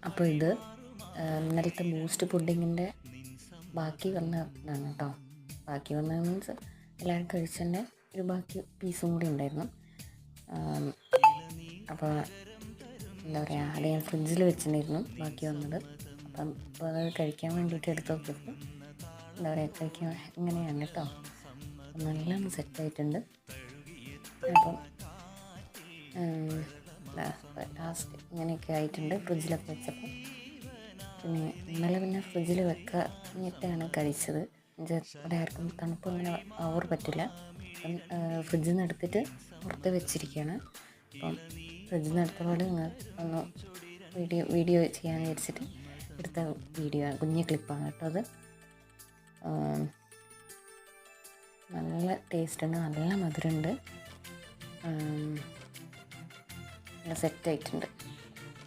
അപ്പോൾ ഇത് ഇന്നലത്തെ ബൂസ്റ്റ് പുഡിങ്ങിൻ്റെ ബാക്കി വന്നതാണ് കേട്ടോ. ബാക്കി വന്ന മീൻസ് എല്ലാവരും കഴിച്ചതിൻ്റെ ഒരു ബാക്കി പീസും കൂടി ഉണ്ടായിരുന്നു. അപ്പോൾ എന്താ പറയുക, അത് ഞാൻ ഫ്രിഡ്ജിൽ വെച്ചിട്ടുണ്ടായിരുന്നു ബാക്കി വന്നത്. അപ്പോൾ അത് കഴിക്കാൻ വേണ്ടിയിട്ട് എടുത്ത് നോക്കിയപ്പോൾ എന്താ പറയുക, കഴിക്കാൻ ഇങ്ങനെയാണ് കേട്ടോ. നല്ലോണം സെറ്റായിട്ടുണ്ട്. അപ്പം ലാസ്റ്റ് ഇങ്ങനെയൊക്കെ ആയിട്ടുണ്ട് ഫ്രിഡ്ജിലൊക്കെ വെച്ചപ്പോൾ. പിന്നെ ഫ്രിഡ്ജിൽ വെക്കാഞ്ഞിട്ടാണ് കഴിച്ചത്. ഇവിടെ ആർക്കും തണുപ്പ് അങ്ങനെ ഓവർ പറ്റില്ല. അപ്പം ഫ്രിഡ്ജിൽ നിന്ന് എടുത്തിട്ട് പുറത്ത് വെച്ചിരിക്കുകയാണ്. അപ്പം ഫ്രിഡ്ജിൽ നിന്ന് എടുത്ത പോലെ ഒന്ന് വീഡിയോ ചെയ്യാൻ വിചാരിച്ചിട്ട് എടുത്ത വീഡിയോ, കുഞ്ഞ് ക്ലിപ്പാണ് കേട്ടോ അത്. നല്ല ടേസ്റ്റ് ഉണ്ട്, നല്ല മധുരമുണ്ട്, നല്ല സെറ്റായിട്ടുണ്ട്.